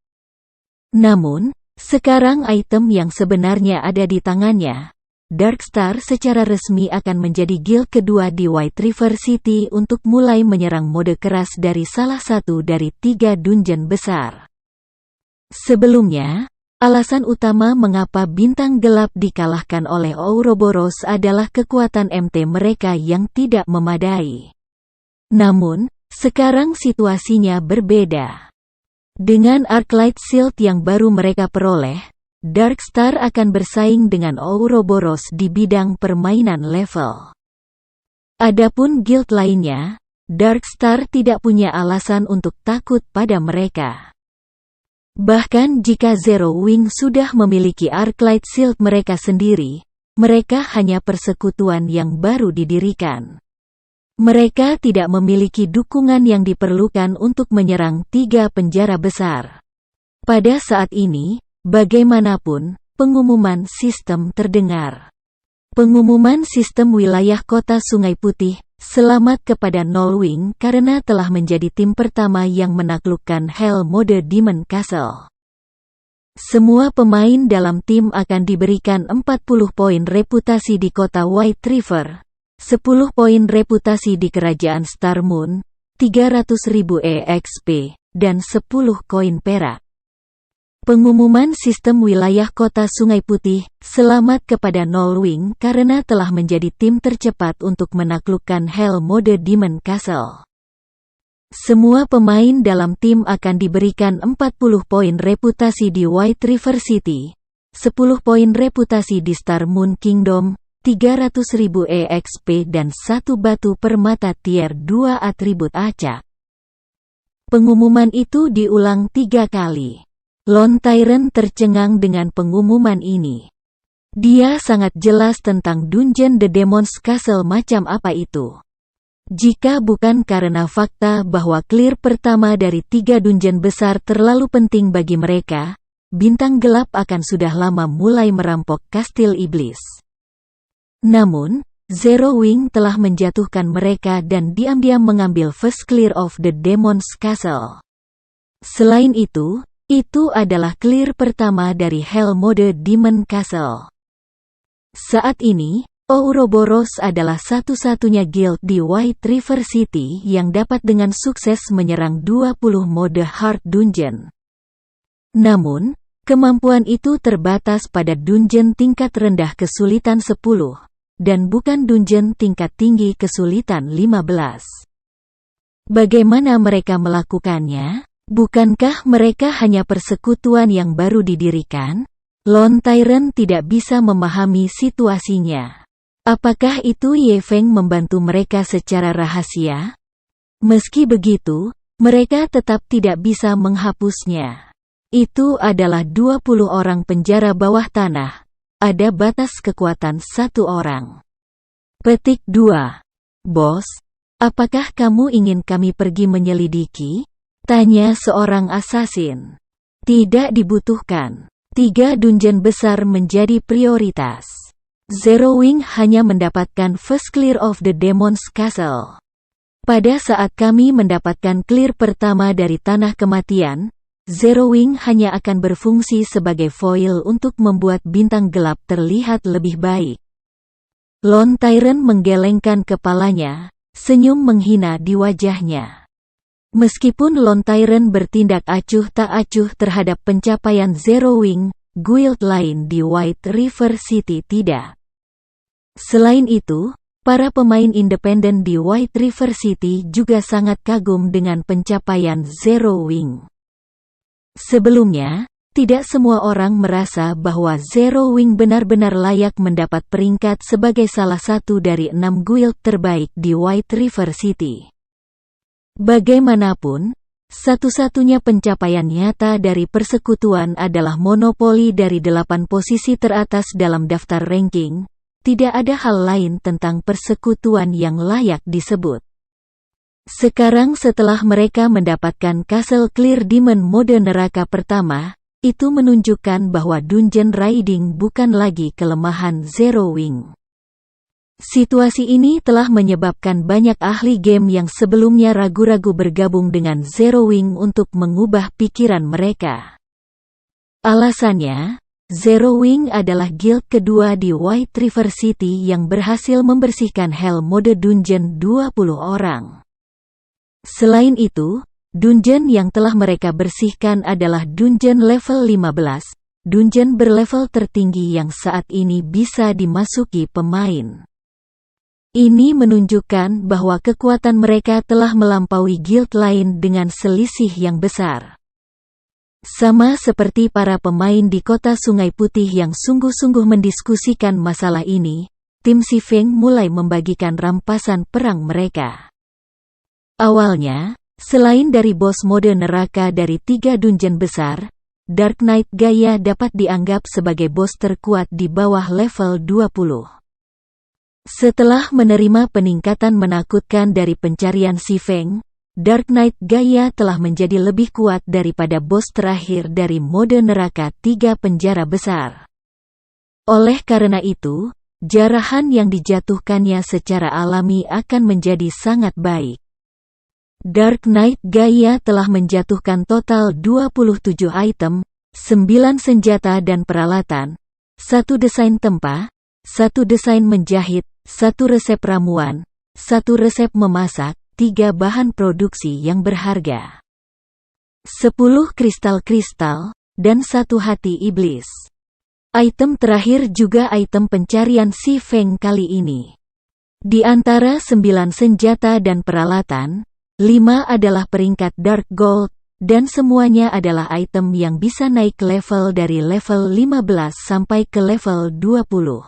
Namun, sekarang item yang sebenarnya ada di tangannya. Darkstar secara resmi akan menjadi guild kedua di White River City untuk mulai menyerang mode keras dari salah satu dari 3 dungeon besar. Sebelumnya, alasan utama mengapa bintang gelap dikalahkan oleh Ouroboros adalah kekuatan MT mereka yang tidak memadai. Namun, sekarang situasinya berbeda. Dengan Arclight Shield yang baru mereka peroleh, Darkstar akan bersaing dengan Ouroboros di bidang permainan level. Adapun guild lainnya, Darkstar tidak punya alasan untuk takut pada mereka. Bahkan jika Zero Wing sudah memiliki Arclight Shield mereka sendiri, mereka hanya persekutuan yang baru didirikan. Mereka tidak memiliki dukungan yang diperlukan untuk menyerang 3 penjara besar. Pada saat ini, bagaimanapun, pengumuman sistem terdengar. Pengumuman sistem wilayah kota Sungai Putih, selamat kepada Nolwing karena telah menjadi tim pertama yang menaklukkan Hell Mode Demon Castle. Semua pemain dalam tim akan diberikan 40 poin reputasi di kota White River, 10 poin reputasi di kerajaan Star Moon, 300.000 EXP, dan 10 koin perak. Pengumuman sistem wilayah kota Sungai Putih, selamat kepada Nolwing karena telah menjadi tim tercepat untuk menaklukkan Hell Mode Demon Castle. Semua pemain dalam tim akan diberikan 40 poin reputasi di White River City, 10 poin reputasi di Star Moon Kingdom, 300.000 EXP dan 1 batu permata tier 2 atribut acak. Pengumuman itu diulang 3 kali. Lone Tyrant tercengang dengan pengumuman ini. Dia sangat jelas tentang Dungeon The Demon's Castle macam apa itu. Jika bukan karena fakta bahwa clear pertama dari 3 dungeon besar terlalu penting bagi mereka, bintang gelap akan sudah lama mulai merampok kastil iblis. Namun, Zero Wing telah menjatuhkan mereka dan diam-diam mengambil first clear of the Demon's Castle. Selain itu adalah clear pertama dari Hell Mode Demon Castle. Saat ini, Ouroboros adalah satu-satunya guild di White River City yang dapat dengan sukses menyerang 20 mode hard dungeon. Namun, kemampuan itu terbatas pada dungeon tingkat rendah kesulitan 10, dan bukan dungeon tingkat tinggi kesulitan 15. Bagaimana mereka melakukannya? Bukankah mereka hanya persekutuan yang baru didirikan? Lone Tyrant tidak bisa memahami situasinya. Apakah itu Ye Feng membantu mereka secara rahasia? Meski begitu, mereka tetap tidak bisa menghapusnya. Itu adalah 20 orang penjara bawah tanah. Ada batas kekuatan 1 orang. Petik 2. Bos, apakah kamu ingin kami pergi menyelidiki? Tanya seorang asasin. Tidak dibutuhkan. 3 dungeon besar menjadi prioritas. Zero Wing hanya mendapatkan first clear of the Demon's Castle. Pada saat kami mendapatkan clear pertama dari Tanah Kematian, Zero Wing hanya akan berfungsi sebagai foil untuk membuat bintang gelap terlihat lebih baik. Lone Tyrant menggelengkan kepalanya, senyum menghina di wajahnya. Meskipun Lone Tyrant bertindak acuh tak acuh terhadap pencapaian Zero Wing, guild lain di White River City tidak. Selain itu, para pemain independen di White River City juga sangat kagum dengan pencapaian Zero Wing. Sebelumnya, tidak semua orang merasa bahwa Zero Wing benar-benar layak mendapat peringkat sebagai salah satu dari 6 guild terbaik di White River City. Bagaimanapun, satu-satunya pencapaian nyata dari persekutuan adalah monopoli dari 8 posisi teratas dalam daftar ranking. Tidak ada hal lain tentang persekutuan yang layak disebut. Sekarang setelah mereka mendapatkan Castle Clear Demon mode neraka pertama, itu menunjukkan bahwa Dungeon Raiding bukan lagi kelemahan Zero Wing. Situasi ini telah menyebabkan banyak ahli game yang sebelumnya ragu-ragu bergabung dengan Zero Wing untuk mengubah pikiran mereka. Alasannya, Zero Wing adalah guild kedua di White River City yang berhasil membersihkan Hell mode dungeon 20 orang. Selain itu, dungeon yang telah mereka bersihkan adalah dungeon level 15, dungeon berlevel tertinggi yang saat ini bisa dimasuki pemain. Ini menunjukkan bahwa kekuatan mereka telah melampaui guild lain dengan selisih yang besar. Sama seperti para pemain di kota Sungai Putih yang sungguh-sungguh mendiskusikan masalah ini, tim Xifeng mulai membagikan rampasan perang mereka. Awalnya, selain dari bos mode neraka dari 3 dungeon besar, Dark Knight Gaia dapat dianggap sebagai bos terkuat di bawah level 20. Setelah menerima peningkatan menakutkan dari pencarian Xifeng, Dark Knight Gaia telah menjadi lebih kuat daripada bos terakhir dari mode neraka 3 penjara besar. Oleh karena itu, jarahan yang dijatuhkannya secara alami akan menjadi sangat baik. Dark Knight Gaia telah menjatuhkan total 27 item, 9 senjata dan peralatan, 1 desain tempa, 1 desain menjahit, 1 resep ramuan, 1 resep memasak, 3 bahan produksi yang berharga, 10 kristal-kristal, dan 1 hati iblis. Item terakhir juga item pencarian Xifeng kali ini. Di antara 9 senjata dan peralatan, 5 adalah peringkat Dark Gold, dan semuanya adalah item yang bisa naik level dari level 15 sampai ke level 20.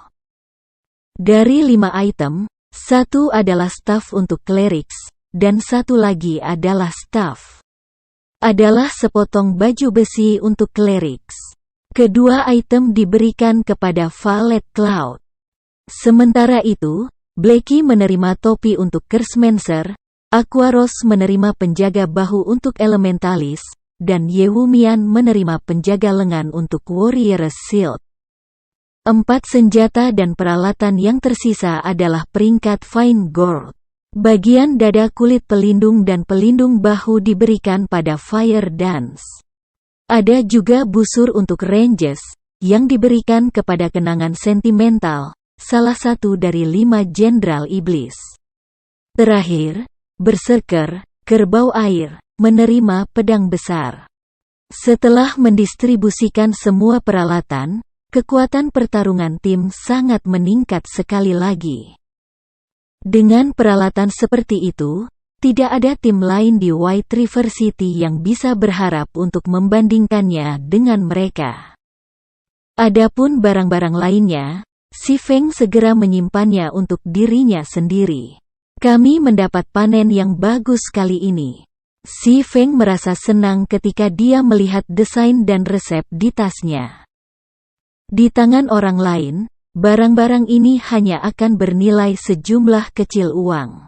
Dari 5 item, 1 adalah staff untuk clerics, dan 1 lagi adalah staff. Adalah sepotong baju besi untuk clerics. Kedua item diberikan kepada Violet Cloud. Sementara itu, Blackie menerima topi untuk Cursemancer, Aquaros menerima penjaga bahu untuk Elementalis, dan Yewumian menerima penjaga lengan untuk Warrior's Shield. 4 senjata dan peralatan yang tersisa adalah peringkat Fine Gold. Bagian dada kulit pelindung dan pelindung bahu diberikan pada Fire Dance. Ada juga busur untuk Ranges, yang diberikan kepada kenangan sentimental, salah satu dari 5 Jenderal Iblis. Terakhir, Berserker, Kerbau Air, menerima pedang besar. Setelah mendistribusikan semua peralatan, kekuatan pertarungan tim sangat meningkat sekali lagi. Dengan peralatan seperti itu, tidak ada tim lain di White River City yang bisa berharap untuk membandingkannya dengan mereka. Adapun barang-barang lainnya, Xifeng segera menyimpannya untuk dirinya sendiri. Kami mendapat panen yang bagus kali ini. Xifeng merasa senang ketika dia melihat desain dan resep di tasnya. Di tangan orang lain, barang-barang ini hanya akan bernilai sejumlah kecil uang.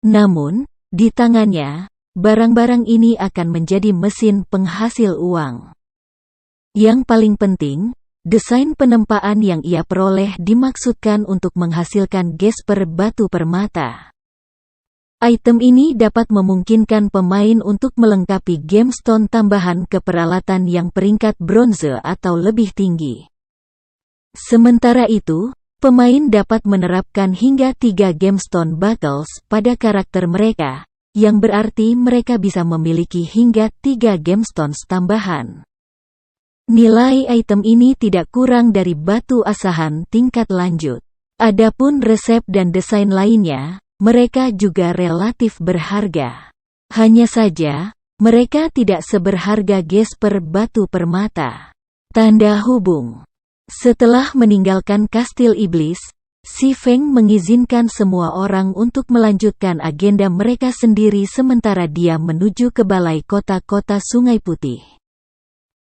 Namun, di tangannya, barang-barang ini akan menjadi mesin penghasil uang. Yang paling penting, desain penempaan yang ia peroleh dimaksudkan untuk menghasilkan gesper batu permata. Item ini dapat memungkinkan pemain untuk melengkapi gemstone tambahan ke peralatan yang peringkat bronze atau lebih tinggi. Sementara itu, pemain dapat menerapkan hingga 3 gemstone battles pada karakter mereka, yang berarti mereka bisa memiliki hingga 3 gemstones tambahan. Nilai item ini tidak kurang dari batu asahan tingkat lanjut. Adapun resep dan desain lainnya, mereka juga relatif berharga. Hanya saja, mereka tidak seberharga gesper batu permata. Tanda hubung. Setelah meninggalkan Kastil Iblis, Xifeng mengizinkan semua orang untuk melanjutkan agenda mereka sendiri sementara dia menuju ke balai kota-kota Sungai Putih.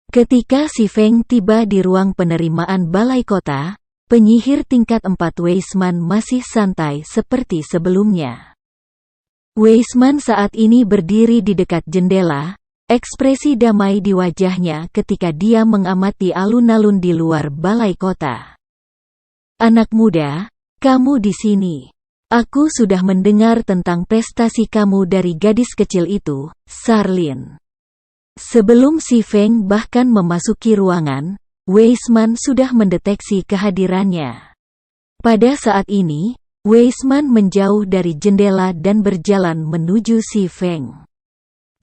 Ketika Xifeng tiba di ruang penerimaan balai kota, penyihir tingkat 4 Weisman masih santai seperti sebelumnya. Weisman saat ini berdiri di dekat jendela, ekspresi damai di wajahnya ketika dia mengamati alun-alun di luar balai kota. Anak muda, kamu di sini. Aku sudah mendengar tentang prestasi kamu dari gadis kecil itu, Charlene. Sebelum Si Feng bahkan memasuki ruangan, Weisman sudah mendeteksi kehadirannya. Pada saat ini, Weisman menjauh dari jendela dan berjalan menuju Si Feng.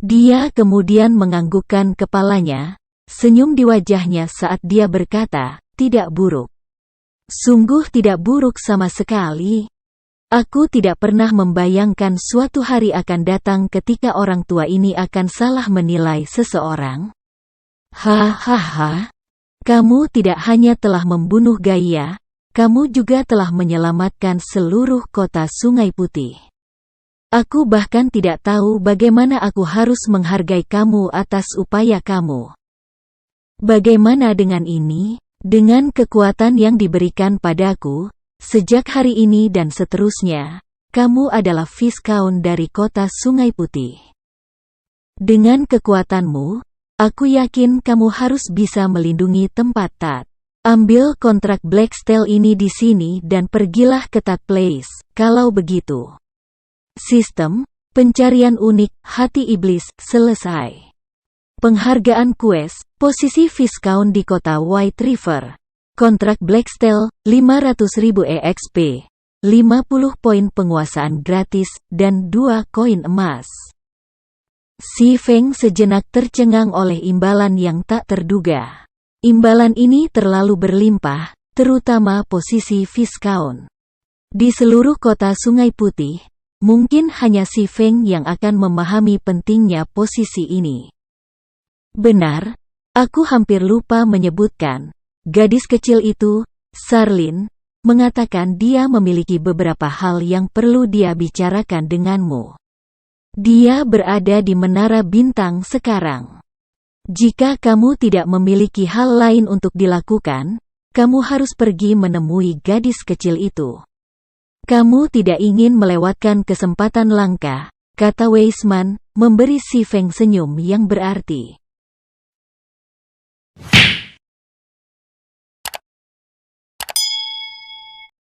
Dia kemudian menganggukkan kepalanya, senyum di wajahnya saat dia berkata, "Tidak buruk. Sungguh tidak buruk sama sekali. Aku tidak pernah membayangkan suatu hari akan datang ketika orang tua ini akan salah menilai seseorang." Hahaha. Kamu tidak hanya telah membunuh Gaia, kamu juga telah menyelamatkan seluruh kota Sungai Putih. Aku bahkan tidak tahu bagaimana aku harus menghargai kamu atas upaya kamu. Bagaimana dengan ini? Dengan kekuatan yang diberikan padaku, sejak hari ini dan seterusnya, kamu adalah Viscount dari kota Sungai Putih. Dengan kekuatanmu, aku yakin kamu harus bisa melindungi tempat Tat. Ambil kontrak Blacksteel ini di sini dan pergilah ke Tat Place, kalau begitu. Sistem pencarian unik hati iblis selesai. Penghargaan quest, posisi Viscount di kota White River. Kontrak Blacksteel, 500.000 EXP. 50 poin penguasaan gratis, dan 2 koin emas. Si Feng sejenak tercengang oleh imbalan yang tak terduga. Imbalan ini terlalu berlimpah, terutama posisi Viscount. Di seluruh kota Sungai Putih, mungkin hanya Si Feng yang akan memahami pentingnya posisi ini. Benar, aku hampir lupa menyebutkan, gadis kecil itu, Charlene, mengatakan dia memiliki beberapa hal yang perlu dia bicarakan denganmu. Dia berada di Menara Bintang sekarang. Jika kamu tidak memiliki hal lain untuk dilakukan, kamu harus pergi menemui gadis kecil itu. Kamu tidak ingin melewatkan kesempatan langka, kata Weisman, memberi Si Feng senyum yang berarti.